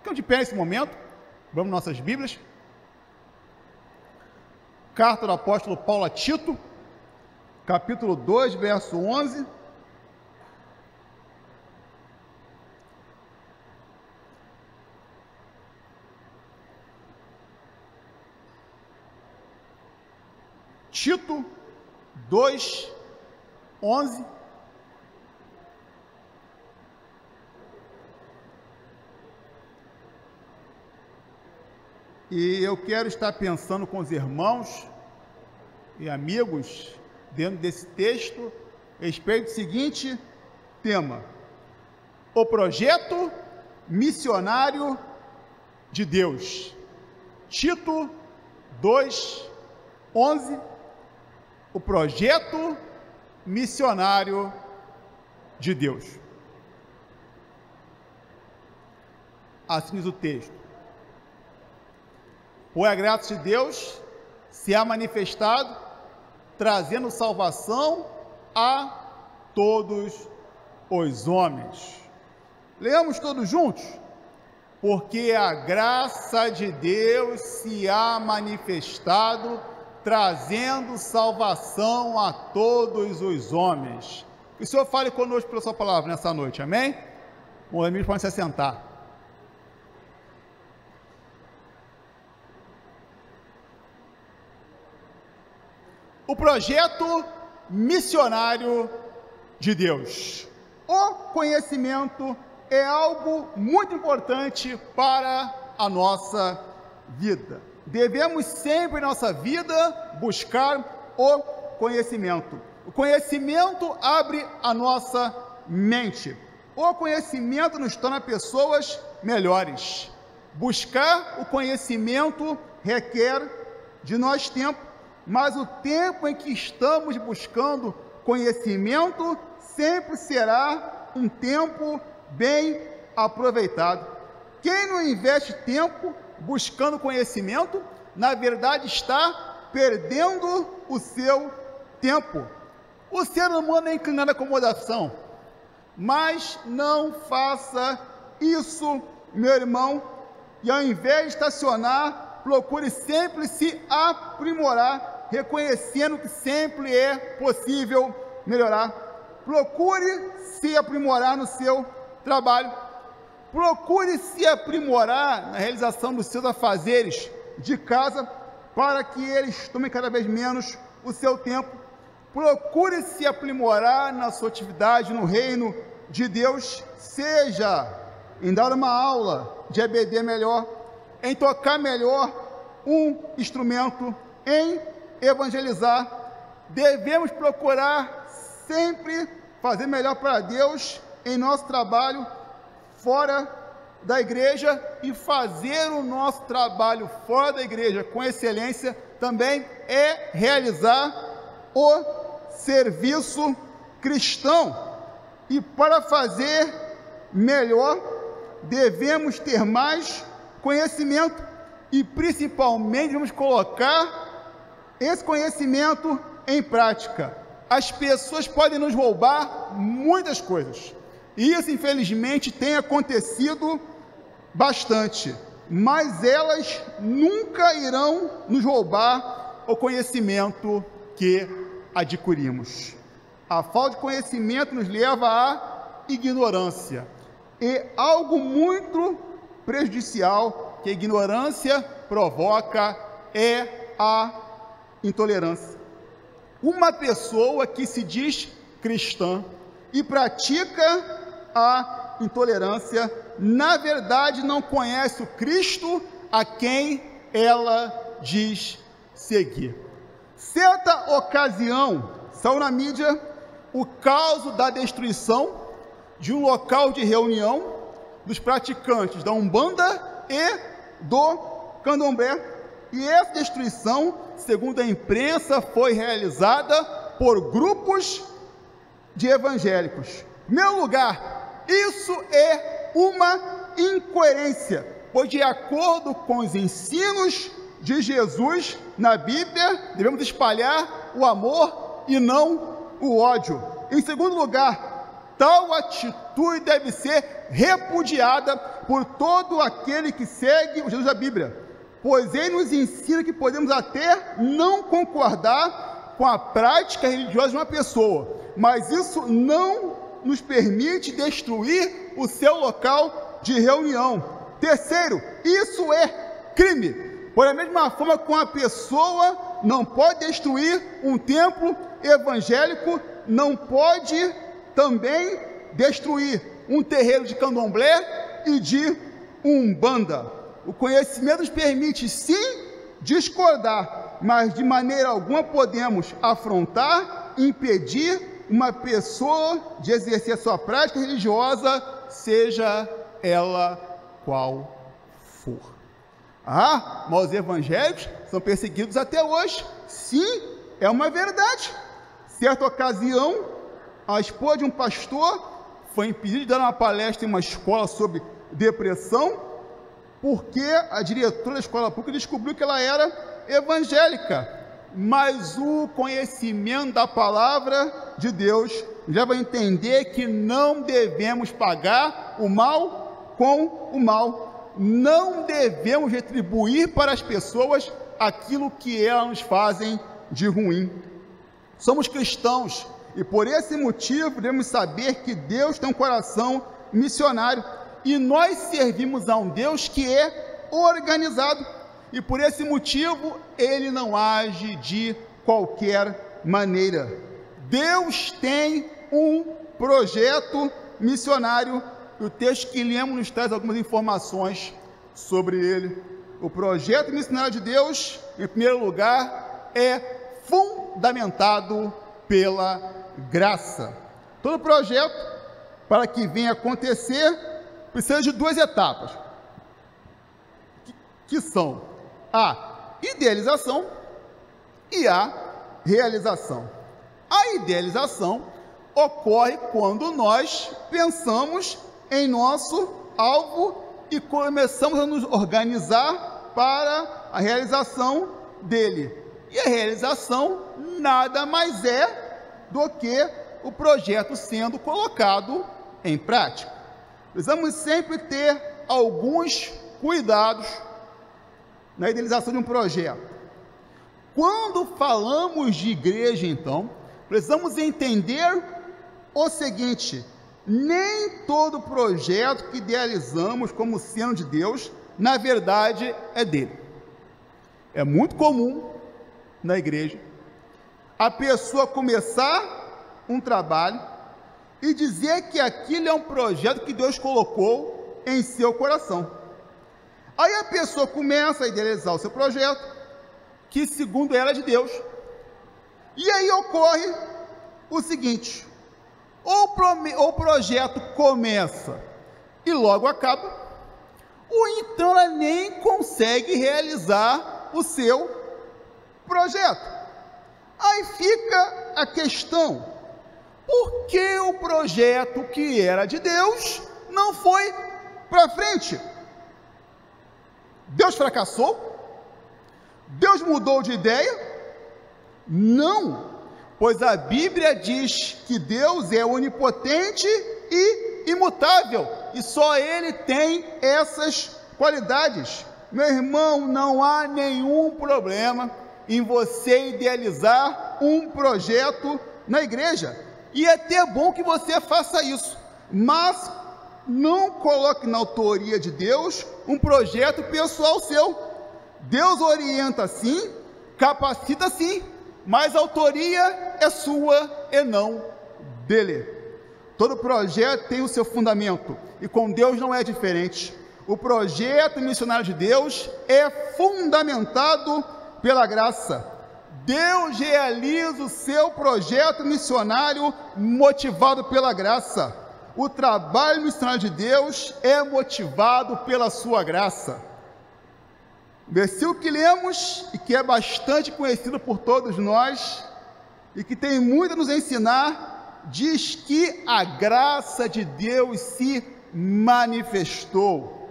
Ficamos de pé nesse momento, vamos nossas Bíblias. Carta do apóstolo Paulo a Tito, capítulo 2, verso 11. Tito 2, 11. E eu quero estar pensando com os irmãos e amigos, dentro desse texto, a respeito do seguinte tema: o projeto missionário de Deus. Tito 2, 11, o projeto missionário de Deus. Assim diz o texto: pois a graça de Deus se há manifestado, trazendo salvação a todos os homens. Leamos todos juntos. Porque a graça de Deus se há manifestado, trazendo salvação a todos os homens. Que o Senhor fale conosco pela sua palavra nessa noite, amém? Os amigos podem se assentar. O projeto missionário de Deus. O conhecimento é algo muito importante para a nossa vida. Devemos sempre em nossa vida buscar o conhecimento. O conhecimento abre a nossa mente. O conhecimento nos torna pessoas melhores. Buscar o conhecimento requer de nós tempo, mas o tempo em que estamos buscando conhecimento sempre será um tempo bem aproveitado. Quem não investe tempo buscando conhecimento, na verdade está perdendo o seu tempo. O ser humano é inclinado à acomodação, mas não faça isso, meu irmão, e ao invés de estacionar, procure sempre se aprimorar, reconhecendo que sempre é possível melhorar. Procure se aprimorar no seu trabalho. Procure se aprimorar na realização dos seus afazeres de casa, para que eles tomem cada vez menos o seu tempo. Procure se aprimorar na sua atividade no reino de Deus, seja em dar uma aula de EBD melhor, em tocar melhor um instrumento, em evangelizar. Devemos procurar sempre fazer melhor para Deus em nosso trabalho fora da igreja, e fazer o nosso trabalho fora da igreja com excelência também é realizar o serviço cristão. E para fazer melhor, devemos ter mais conhecimento e principalmente devemos colocar esse conhecimento em prática. As pessoas podem nos roubar muitas coisas, e isso infelizmente tem acontecido bastante, mas elas nunca irão nos roubar o conhecimento que adquirimos. A falta de conhecimento nos leva à ignorância, e algo muito prejudicial que a ignorância provoca é a intolerância. Uma pessoa que se diz cristã e pratica a intolerância, na verdade não conhece o Cristo a quem ela diz seguir. Certa ocasião, saiu na mídia o caso da destruição de um local de reunião dos praticantes da Umbanda e do Candomblé. E essa destruição, segundo a imprensa, foi realizada por grupos de evangélicos. Meu lugar, isso é uma incoerência, pois de acordo com os ensinos de Jesus na Bíblia, devemos espalhar o amor e não o ódio. Em segundo lugar, Tal atitude deve ser repudiada por todo aquele que segue o Jesus da Bíblia, pois ele nos ensina que podemos até não concordar com a prática religiosa de uma pessoa, mas isso não nos permite destruir o seu local de reunião. Terceiro, isso é crime. Por da mesma forma que uma pessoa não pode destruir um templo evangélico, não pode também destruir um terreiro de candomblé e de umbanda. O conhecimento nos permite sim discordar, mas de maneira alguma podemos afrontar, impedir uma pessoa de exercer a sua prática religiosa, seja ela qual for. Mas os evangélicos são perseguidos até hoje. Sim, é uma verdade. Certa ocasião, a esposa de um pastor foi impedida de dar uma palestra em uma escola sobre depressão, porque a diretora da escola pública descobriu que ela era evangélica. Mas o conhecimento da palavra de Deus leva a entender que não devemos pagar o mal com o mal. Não devemos retribuir para as pessoas aquilo que elas nos fazem de ruim. Somos cristãos e por esse motivo devemos saber que Deus tem um coração missionário e nós servimos a um Deus que é organizado e por esse motivo ele não age de qualquer maneira. Deus tem um projeto missionário e o texto que lemos nos traz algumas informações sobre ele. O projeto missionário de Deus, em primeiro lugar, é fundamentado pela graça. Todo projeto, para que venha acontecer, precisa de duas etapas, que são a idealização e a realização. A idealização ocorre quando nós pensamos em nosso alvo e começamos a nos organizar para a realização dele. E a realização nada mais é do que o projeto sendo colocado em prática. Precisamos sempre ter alguns cuidados na idealização de um projeto. Quando falamos de igreja, então, precisamos entender o seguinte: nem todo projeto que idealizamos como sendo de Deus, na verdade, é dele. É muito comum na igreja a pessoa começar um trabalho e dizer que aquilo é um projeto que Deus colocou em seu coração. Aí a pessoa começa a idealizar o seu projeto, que segundo ela é de Deus. E aí ocorre o seguinte: ou o projeto começa e logo acaba, ou então ela nem consegue realizar o seu projeto. Aí fica a questão: por que o projeto que era de Deus não foi para frente? Deus fracassou? Deus mudou de ideia? Não, pois a Bíblia diz que Deus é onipotente e imutável, e só Ele tem essas qualidades. Meu irmão, não há nenhum problema em você idealizar um projeto na igreja, e é até bom que você faça isso, mas não coloque na autoria de Deus um projeto pessoal seu. Deus orienta sim, capacita sim, mas a autoria é sua e não dele. Todo projeto tem o seu fundamento, e com Deus não é diferente. O projeto missionário de Deus é fundamentado pela graça. Deus realiza o seu projeto missionário motivado pela graça. O trabalho missionário de Deus é motivado pela sua graça. O versículo que lemos, e que é bastante conhecido por todos nós, e que tem muito a nos ensinar, diz que a graça de Deus se manifestou.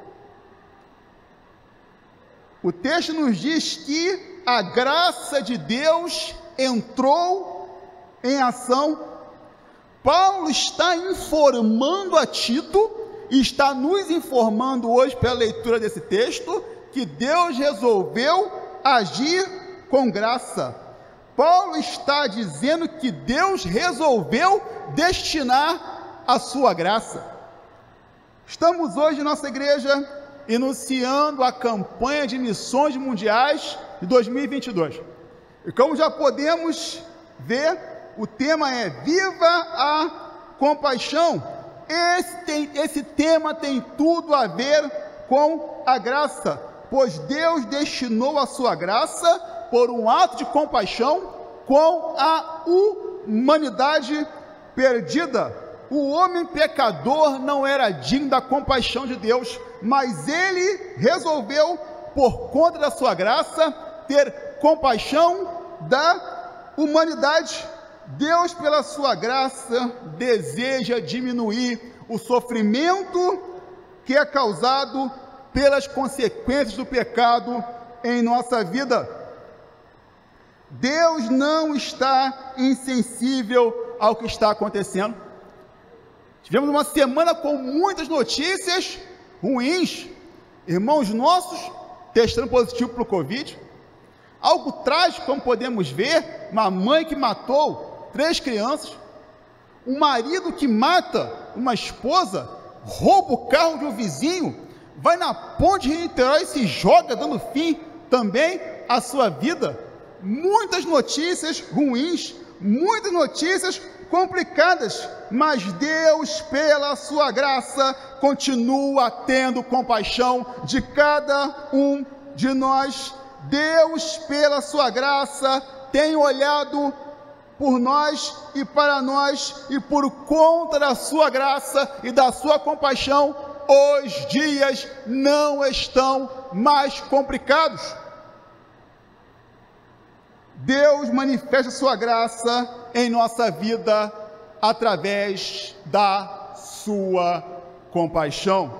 O texto nos diz que a graça de Deus entrou em ação. Paulo está informando a Tito, e está nos informando hoje pela leitura desse texto, que Deus resolveu agir com graça. Paulo está dizendo que Deus resolveu destinar a sua graça. Estamos hoje, nossa igreja, iniciando a campanha de missões mundiais de 2022. E como já podemos ver, o tema é Viva a Compaixão. Esse tema tem tudo a ver com a graça, pois Deus destinou a sua graça por um ato de compaixão com a humanidade perdida. O homem pecador não era digno da compaixão de Deus, mas ele resolveu, por conta da sua graça, ter compaixão da humanidade. Deus, pela sua graça, deseja diminuir o sofrimento que é causado pelas consequências do pecado em nossa vida. Deus não está insensível ao que está acontecendo. Tivemos uma semana com muitas notícias ruins, irmãos nossos testando positivo para o Covid, algo trágico, como podemos ver, uma mãe que matou 3 crianças, um marido que mata uma esposa, rouba o carro de um vizinho, vai na ponte de Niterói e se joga, dando fim também à sua vida. Muitas notícias ruins, muitas notícias complicadas, mas Deus, pela sua graça, continua tendo compaixão de cada um de nós. Deus, pela sua graça, tem olhado por nós e para nós, e por conta da sua graça e da sua compaixão, os dias não estão mais complicados. Deus manifesta sua graça em nossa vida através da sua compaixão.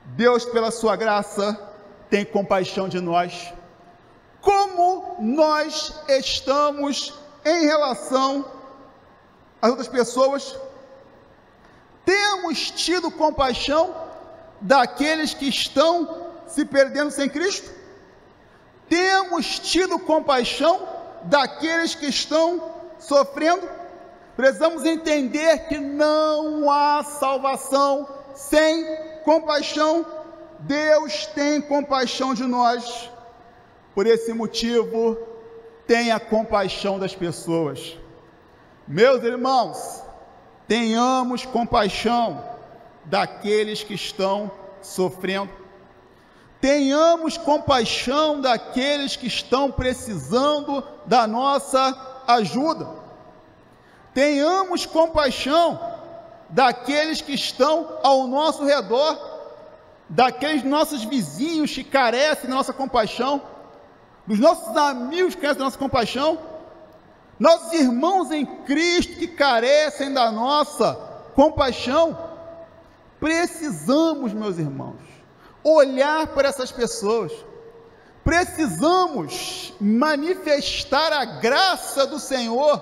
Deus, pela sua graça, tem compaixão de nós. Como nós estamos em relação às outras pessoas? Temos tido compaixão daqueles que estão se perdendo sem Cristo? Temos tido compaixão daqueles que estão sofrendo? Precisamos entender que não há salvação sem compaixão. Deus tem compaixão de nós. Por esse motivo, tenha compaixão das pessoas. Meus irmãos, tenhamos compaixão daqueles que estão sofrendo. Tenhamos compaixão daqueles que estão precisando da nossa ajuda. Tenhamos compaixão daqueles que estão ao nosso redor, daqueles nossos vizinhos que carecem da nossa compaixão, dos nossos amigos que carecem da nossa compaixão, nossos irmãos em Cristo que carecem da nossa compaixão. Precisamos, meus irmãos, olhar para essas pessoas. Precisamos manifestar a graça do Senhor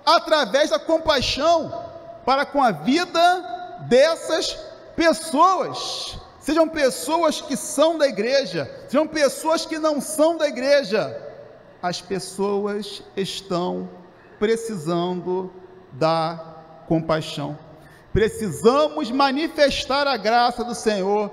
através da compaixão para com a vida dessas pessoas. Sejam pessoas que são da igreja, sejam pessoas que não são da igreja. As pessoas estão precisando da compaixão. Precisamos manifestar a graça do Senhor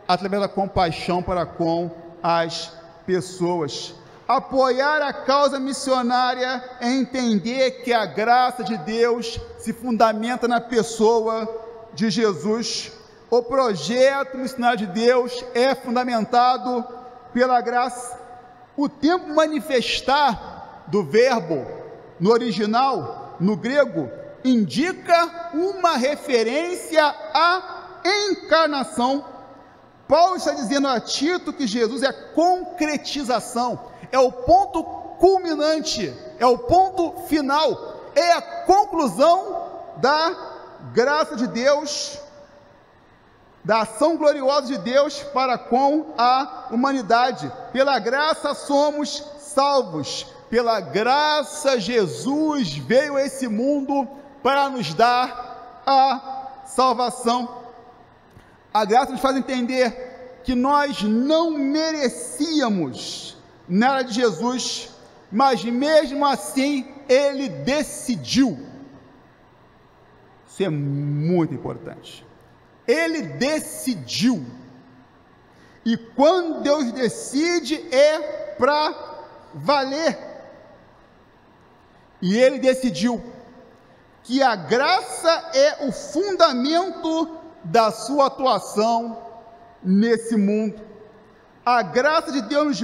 através da compaixão para com as pessoas. Apoiar a causa missionária é entender que a graça de Deus se fundamenta na pessoa de Jesus. O projeto missionário de Deus é fundamentado pela graça. O termo manifestar do verbo no original, no grego, indica uma referência à encarnação. Paulo está dizendo a Tito que Jesus é a concretização, é o ponto culminante, é o ponto final, é a conclusão da graça de Deus, da ação gloriosa de Deus para com a humanidade. Pela graça somos salvos, pela graça Jesus veio a esse mundo para nos dar a salvação. A graça nos faz entender que nós não merecíamos nada de Jesus, mas mesmo assim Ele decidiu. Isso é muito importante. Ele decidiu. E quando Deus decide, é para valer. E Ele decidiu que a graça é o fundamento da sua atuação nesse mundo. A graça de Deus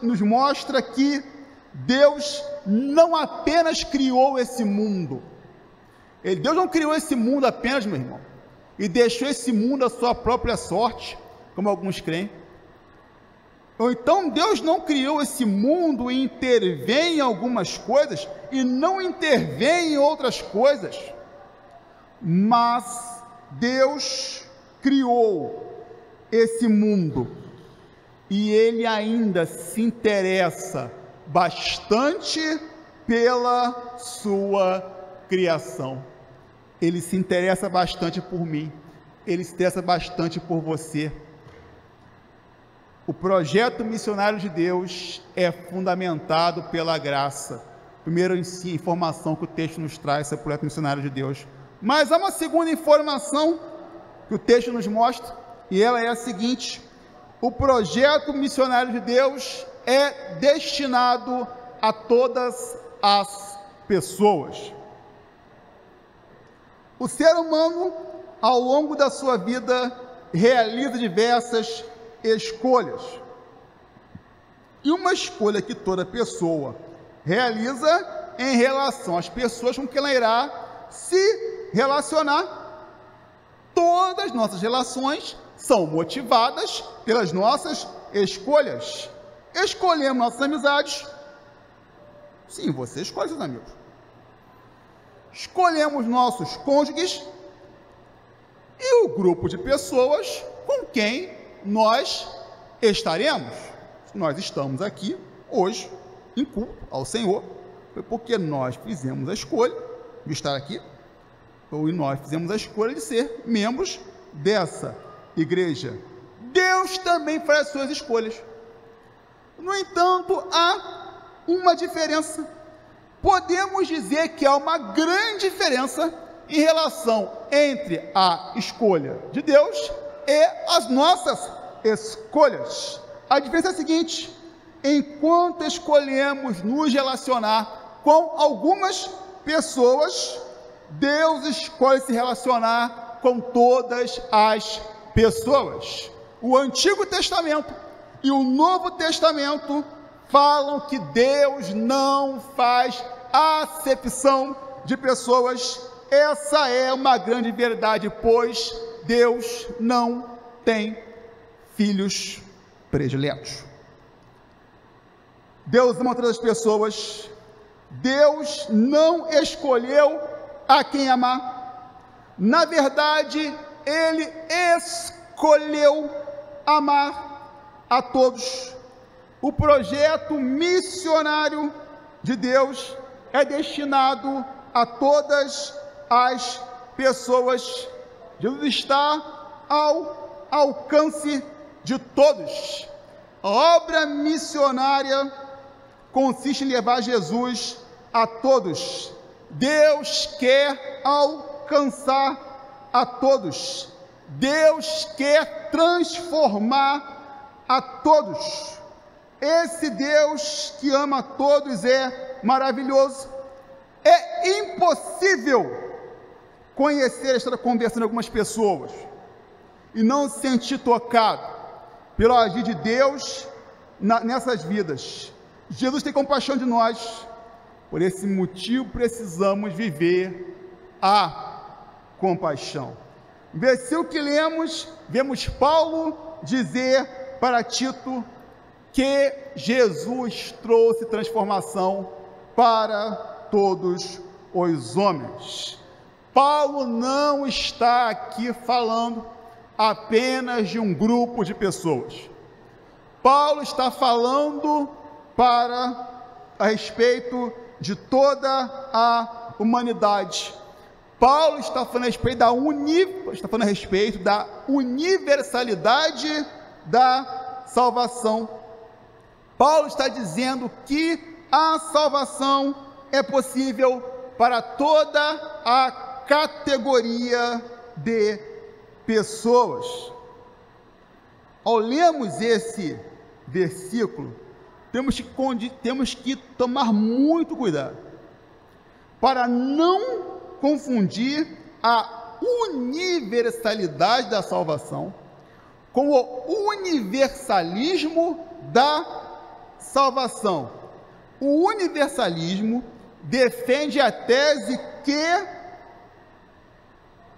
nos mostra que Deus não apenas criou esse mundo. Deus não criou esse mundo apenas, meu irmão, e deixou esse mundo à sua própria sorte, como alguns creem. Ou então Deus não criou esse mundo e intervém em algumas coisas e não intervém em outras coisas, mas Deus criou esse mundo e Ele ainda se interessa bastante pela sua criação. Ele se interessa bastante por mim, Ele se interessa bastante por você. O projeto missionário de Deus é fundamentado pela graça. Primeiro, informação que o texto nos traz sobre o projeto missionário de Deus. Mas há uma segunda informação que o texto nos mostra, e ela é a seguinte: o projeto missionário de Deus é destinado a todas as pessoas. O ser humano, ao longo da sua vida, realiza diversas escolhas. E uma escolha que toda pessoa realiza em relação às pessoas com quem ela irá se relacionar. Todas as nossas relações são motivadas pelas nossas escolhas. Escolhemos nossas amizades. Sim, você escolhe seus amigos. Escolhemos nossos cônjuges e o grupo de pessoas com quem nós estaremos. Nós estamos aqui hoje em culto ao Senhor, foi porque nós fizemos a escolha de estar aqui, ou nós fizemos a escolha de ser membros dessa igreja. Deus também faz as suas escolhas. No entanto, há uma diferença. Podemos dizer que há uma grande diferença em relação entre a escolha de Deus e as nossas escolhas. A diferença é a seguinte: enquanto escolhemos nos relacionar com algumas pessoas, Deus escolhe se relacionar com todas as pessoas. O Antigo Testamento e o Novo Testamento falam que Deus não faz acepção de pessoas. Essa é uma grande verdade, pois Deus não tem filhos prediletos. Deus ama todas as pessoas. Deus não escolheu a quem amar. Na verdade, Ele escolheu amar a todos. O projeto missionário de Deus é destinado a todas as pessoas. Jesus está ao alcance de todos. A obra missionária consiste em levar Jesus a todos. Deus quer alcançar a todos. Deus quer transformar a todos. Esse Deus que ama a todos é maravilhoso. É impossível conhecer, estar conversando com algumas pessoas e não se sentir tocado pelo agir de Deus nessas vidas. Jesus tem compaixão de nós. Por esse motivo precisamos viver a compaixão. No versículo que lemos, vemos Paulo dizer para Tito que Jesus trouxe transformação para todos os homens. Paulo não está aqui falando apenas de um grupo de pessoas. Paulo está falando a respeito de toda a humanidade. Paulo está falando a respeito da universalidade da salvação. Paulo está dizendo que a salvação é possível para toda a categoria de pessoas. Ao lermos esse versículo, temos que tomar muito cuidado para não confundir a universalidade da salvação com o universalismo da salvação. O universalismo defende a tese que,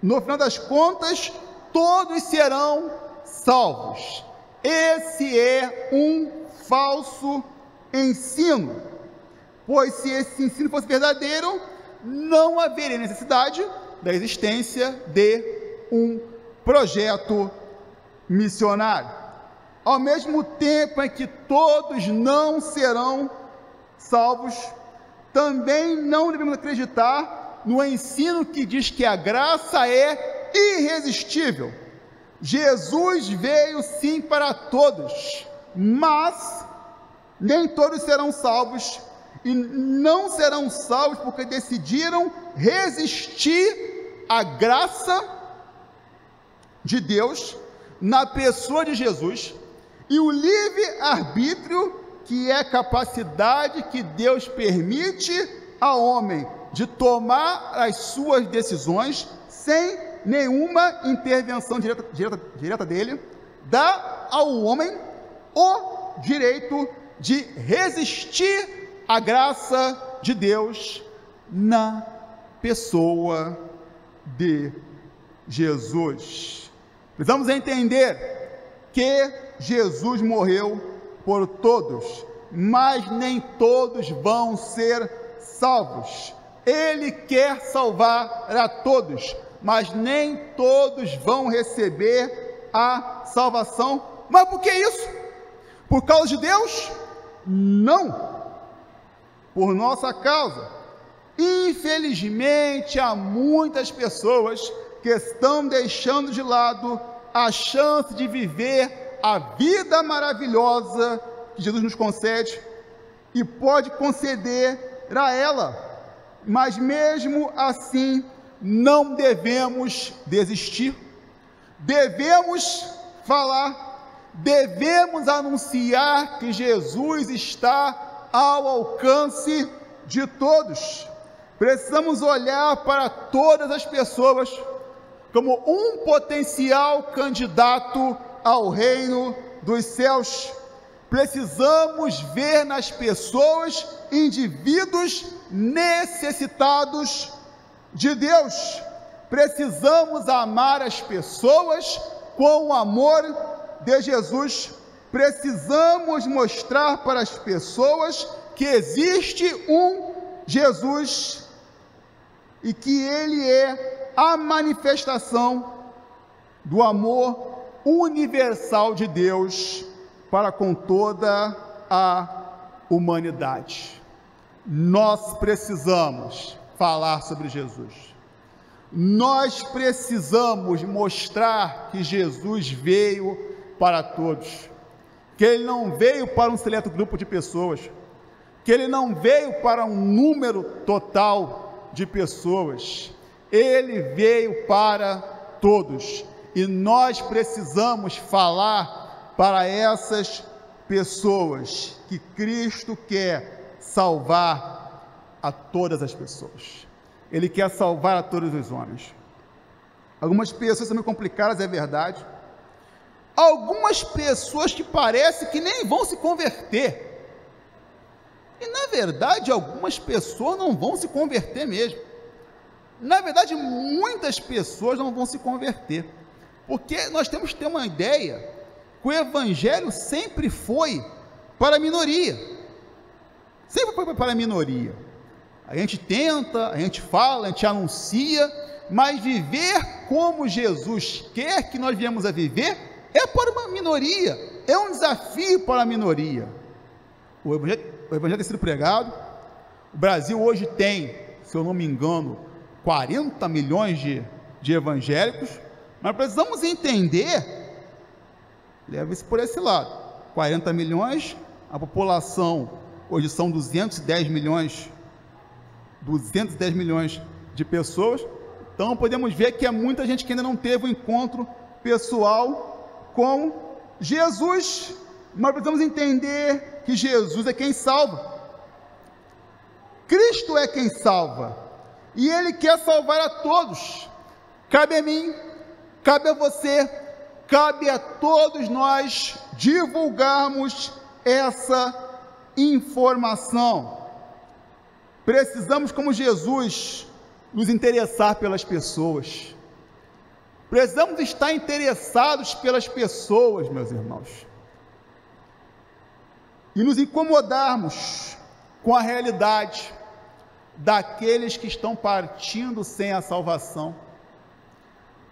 no final das contas, todos serão salvos. Esse é um falso ensino, pois se esse ensino fosse verdadeiro, não haveria necessidade da existência de um projeto missionário. Ao mesmo tempo em que todos não serão salvos, também não devemos acreditar no ensino que diz que a graça é irresistível. Jesus veio sim para todos, mas nem todos serão salvos, e não serão salvos porque decidiram resistir à graça de Deus na pessoa de Jesus, e o livre-arbítrio, que é a capacidade que Deus permite ao homem de tomar as suas decisões sem nenhuma intervenção direta dele, dá ao homem o direito de resistir à graça de Deus na pessoa de Jesus. Precisamos entender que Jesus morreu por todos, mas nem todos vão ser salvos. Ele quer salvar a todos, mas nem todos vão receber a salvação. Mas por que isso? Por causa de Deus? Não. Por nossa causa. Infelizmente, há muitas pessoas que estão deixando de lado a chance de viver a vida maravilhosa que Jesus nos concede e pode conceder a ela. Mas mesmo assim, não devemos desistir. Devemos falar, devemos anunciar que Jesus está ao alcance de todos. Precisamos olhar para todas as pessoas como um potencial candidato ao reino dos céus. Precisamos ver nas pessoas indivíduos necessitados de Deus. Precisamos amar as pessoas com o amor de Jesus. Precisamos mostrar para as pessoas que existe um Jesus e que Ele é a manifestação do amor universal de Deus para com toda a humanidade. Nós precisamos falar sobre Jesus. Nós precisamos mostrar que Jesus veio para todos, que Ele não veio para um seleto grupo de pessoas, que Ele não veio para um número total de pessoas, Ele veio para todos, e nós precisamos falar para essas pessoas que Cristo quer salvar a todas as pessoas. Ele quer salvar a todos os homens. Algumas pessoas são meio complicadas, é verdade. Algumas pessoas que parece que nem vão se converter. E na verdade, algumas pessoas não vão se converter mesmo. Na verdade, muitas pessoas não vão se converter. Porque nós temos que ter uma ideia que o Evangelho sempre foi para a minoria. Sempre foi para a minoria. A gente tenta, a gente fala, a gente anuncia, mas viver como Jesus quer que nós viemos a viver é para uma minoria, é um desafio para a minoria. O Evangelho tem sido pregado. O Brasil hoje tem, se eu não me engano, 40 milhões de evangélicos, mas precisamos entender, leva isso por esse lado, 40 milhões, a população hoje são 210 milhões de pessoas, então podemos ver que há muita gente que ainda não teve um encontro pessoal com Jesus, mas precisamos entender que Jesus é quem salva, Cristo é quem salva, e Ele quer salvar a todos. Cabe a mim, cabe a você, cabe a todos nós divulgarmos essa informação. Precisamos, como Jesus, nos interessar pelas pessoas. Precisamos estar interessados pelas pessoas, meus irmãos, e nos incomodarmos com a realidade daqueles que estão partindo sem a salvação,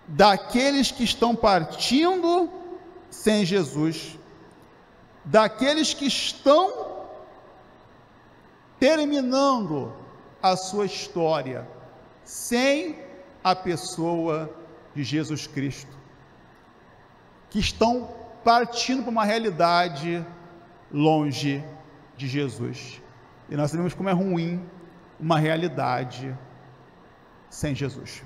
daqueles que estão partindo sem Jesus, daqueles que estão terminando a sua história sem a pessoa de Jesus Cristo, que estão partindo para uma realidade longe de Jesus. E nós sabemos como é ruim uma realidade sem Jesus.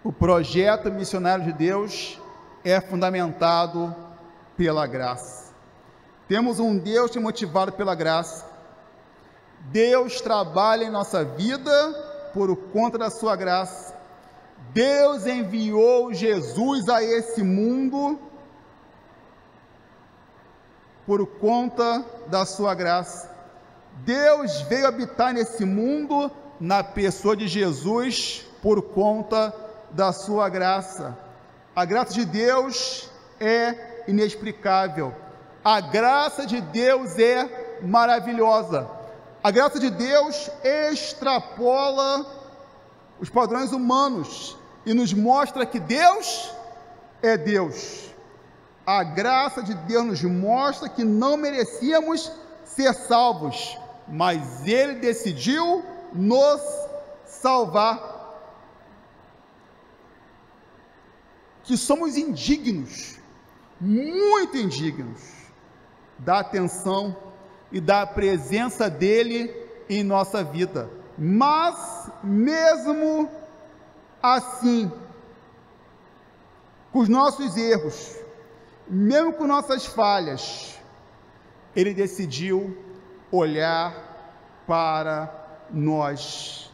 O projeto missionário de Deus é fundamentado pela graça. Temos um Deus que é motivado pela graça. Deus trabalha em nossa vida por conta da sua graça. Deus enviou Jesus a esse mundo por conta da sua graça. Deus veio habitar nesse mundo na pessoa de Jesus por conta da sua graça. A graça de Deus é inexplicável. A graça de Deus é maravilhosa. A graça de Deus extrapola os padrões humanos e nos mostra que Deus é Deus. A graça de Deus nos mostra que não merecíamos ser salvos, mas Ele decidiu nos salvar. Que somos indignos, muito indignos, da atenção e da presença dEle em nossa vida. Mas, mesmo assim, com os nossos erros, mesmo com nossas falhas, Ele decidiu olhar para nós.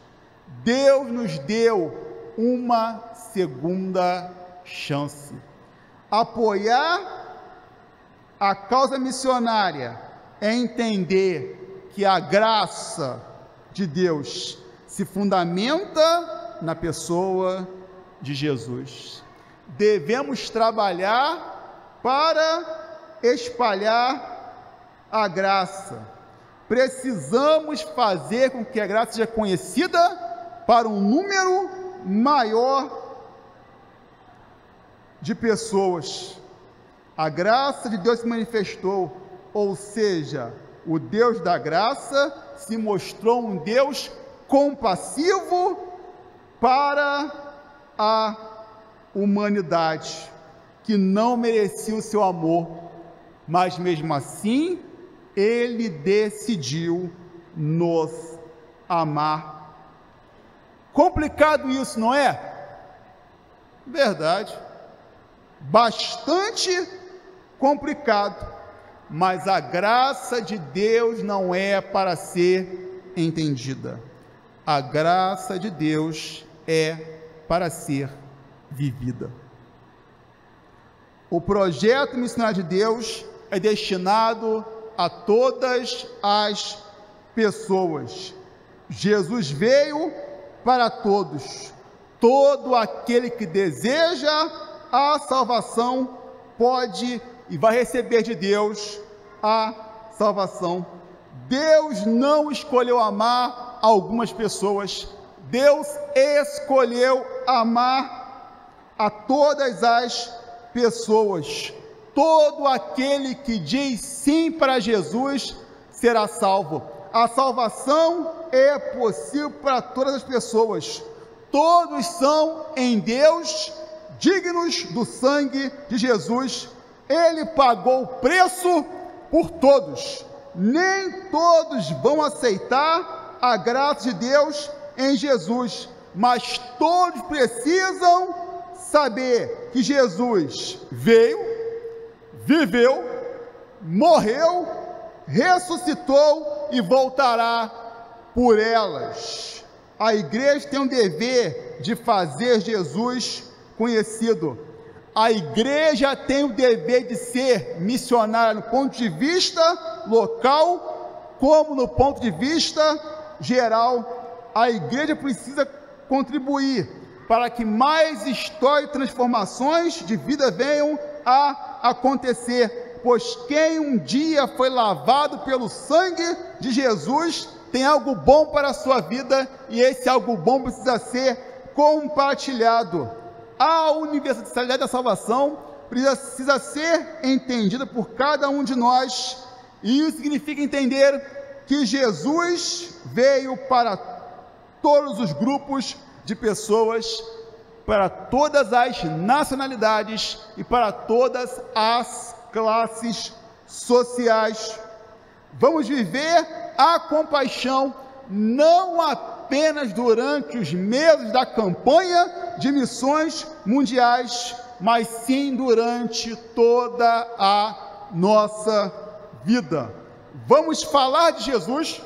Deus nos deu uma segunda chance. Apoiar a causa missionária é entender que a graça de Deus se fundamenta na pessoa de Jesus. Devemos trabalhar para espalhar a graça. Precisamos fazer com que a graça seja conhecida para um número maior de pessoas. A graça de Deus se manifestou, ou seja, o Deus da graça se mostrou um Deus compassivo para a humanidade, que não merecia o seu amor, mas mesmo assim, Ele decidiu nos amar. Complicado isso, não é? Verdade. Bastante complicado, mas a graça de Deus não é para ser entendida. A graça de Deus é para ser vivida. O projeto missionário de Deus é destinado a todas as pessoas. Jesus veio para todos. Todo aquele que deseja a salvação pode e vai receber de Deus a salvação. Deus não escolheu amar algumas pessoas. Deus escolheu amar a todas as pessoas. Todo aquele que diz sim para Jesus será salvo. A salvação é possível para todas as pessoas. Todos são em Deus dignos do sangue de Jesus. Ele pagou o preço por todos. Nem todos vão aceitar a graça de Deus em Jesus, mas todos precisam saber que Jesus veio, viveu, morreu, ressuscitou e voltará por elas. A igreja tem um dever de fazer Jesus conhecido. A igreja tem o dever de ser missionária no ponto de vista local, como no ponto de vista geral. A igreja precisa contribuir para que mais histórias e transformações de vida venham a acontecer, pois quem um dia foi lavado pelo sangue de Jesus tem algo bom para a sua vida, e esse algo bom precisa ser compartilhado. A universalidade da salvação precisa ser entendida por cada um de nós, e isso significa entender que Jesus veio para todos os grupos de pessoas, para todas as nacionalidades e para todas as classes sociais. Vamos viver a compaixão não apenas durante os meses da campanha de missões mundiais, mas sim durante toda a nossa vida. Vamos falar de Jesus,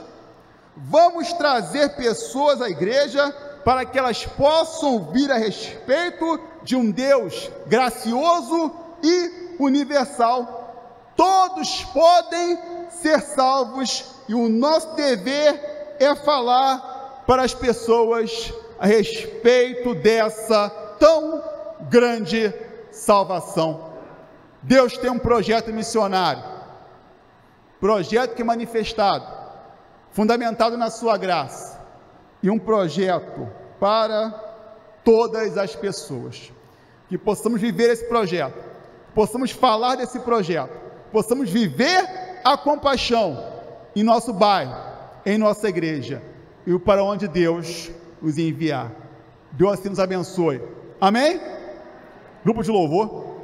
vamos trazer pessoas à igreja para que elas possam ouvir a respeito de um Deus gracioso e universal. Todos podem ser salvos e o nosso dever é falar para as pessoas a respeito dessa tão grande salvação. Deus tem um projeto missionário, projeto que é manifestado, fundamentado na sua graça, e um projeto para todas as pessoas. Que possamos viver esse projeto, possamos falar desse projeto, possamos viver a compaixão em nosso bairro, em nossa igreja, e para onde Deus os enviar. Deus assim nos abençoe. Amém? Grupo de louvor.